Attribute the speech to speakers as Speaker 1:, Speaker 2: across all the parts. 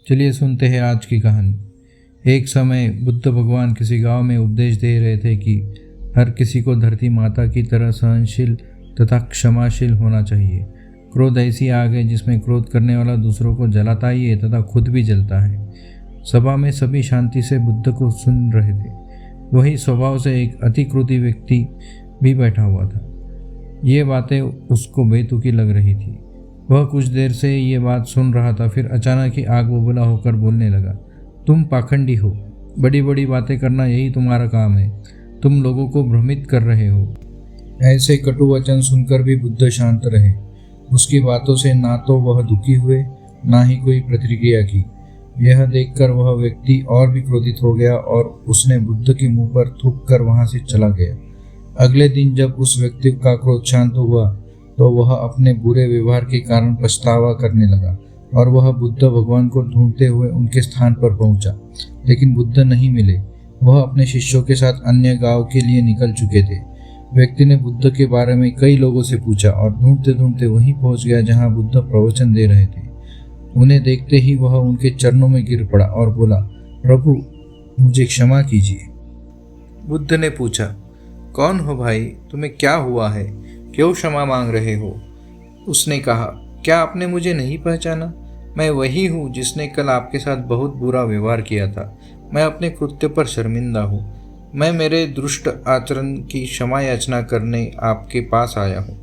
Speaker 1: चलिए सुनते हैं आज की कहानी। एक समय बुद्ध भगवान किसी गांव में उपदेश दे रहे थे कि हर किसी को धरती माता की तरह सहनशील तथा क्षमाशील होना चाहिए। क्रोध ऐसी आग है जिसमें क्रोध करने वाला दूसरों को जलाता ही है तथा खुद भी जलता है। सभा में सभी शांति से बुद्ध को सुन रहे थे। वही स्वभाव से एक अति क्रोधी व्यक्ति भी बैठा हुआ था। ये बातें उसको बेतुकी लग रही थी। वह कुछ देर से ये बात सुन रहा था, फिर अचानक ही आग बबूला होकर बोलने लगा, तुम पाखंडी हो, बड़ी बड़ी बातें करना यही तुम्हारा काम है, तुम लोगों को भ्रमित कर रहे हो। ऐसे कटु वचन सुनकर भी बुद्ध शांत रहे। उसकी बातों से ना तो वह दुखी हुए, ना ही कोई प्रतिक्रिया की। यह देखकर वह व्यक्ति और भी क्रोधित हो गया और उसने बुद्ध के मुंह पर थूक कर वहां से चला गया। अगले दिन जब उस व्यक्ति का क्रोध शांत हुआ तो वह अपने बुरे व्यवहार के कारण पछतावा करने लगा और वह बुद्ध भगवान को ढूंढते हुए उनके स्थान पर पहुंचा, लेकिन बुद्ध नहीं मिले। वह अपने शिष्यों के साथ अन्य गांव के लिए निकल चुके थे। व्यक्ति ने बुद्ध के बारे में कई लोगों से पूछा और ढूंढते ढूंढते वहीं पहुंच गया जहां बुद्ध प्रवचन दे रहे थे। उन्हें देखते ही वह उनके चरणों में गिर पड़ा और बोला, प्रभु मुझे क्षमा कीजिए।
Speaker 2: बुद्ध ने पूछा, कौन हो भाई, तुम्हें क्या हुआ है, क्यों क्षमा मांग रहे हो? उसने कहा, क्या आपने मुझे नहीं पहचाना? मैं वही हूँ जिसने कल आपके साथ बहुत बुरा व्यवहार किया था। मैं अपने कृत्य पर शर्मिंदा हूँ। मैं मेरे दुष्ट आचरण की क्षमा याचना करने आपके पास आया हूँ।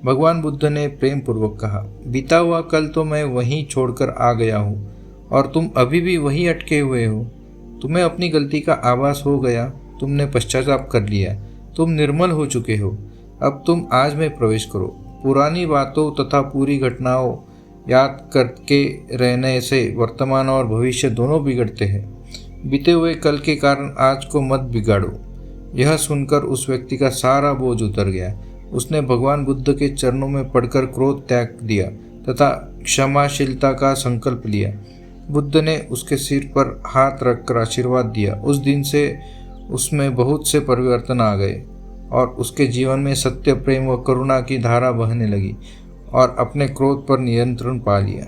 Speaker 2: भगवान बुद्ध ने प्रेम पूर्वक कहा, बीता हुआ कल तो मैं वहीं छोड़कर आ गया हूँ और तुम अभी भी वहीं अटके हुए हो। तुम्हें अपनी गलती का आभास हो गया, तुमने पश्चाताप कर लिया, तुम निर्मल हो चुके हो। अब तुम आज में प्रवेश करो। पुरानी बातों तथा पूरी घटनाओं याद करके रहने से वर्तमान और भविष्य दोनों बिगड़ते हैं। बीते हुए कल के कारण आज को मत बिगाड़ो। यह सुनकर उस व्यक्ति का सारा बोझ उतर गया। उसने भगवान बुद्ध के चरणों में पड़कर क्रोध त्याग दिया तथा क्षमाशीलता का संकल्प लिया। बुद्ध ने उसके सिर पर हाथ रखकर आशीर्वाद दिया। उस दिन से उसमें बहुत से परिवर्तन आ गए और उसके जीवन में सत्य, प्रेम व करुणा की धारा बहने लगी और अपने क्रोध पर नियंत्रण पा लिया।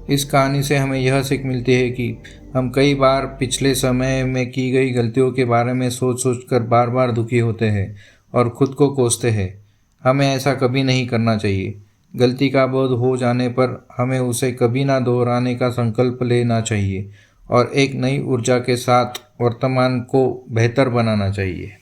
Speaker 2: इस कहानी से हमें यह सीख मिलती है कि हम कई बार पिछले समय में की गई गलतियों के बारे में सोच कर बार बार दुखी होते हैं और खुद को कोसते हैं। हमें ऐसा कभी नहीं करना चाहिए। गलती का बोध हो जाने पर हमें उसे कभी ना दोहराने का संकल्प लेना चाहिए और एक नई ऊर्जा के साथ वर्तमान को बेहतर बनाना चाहिए।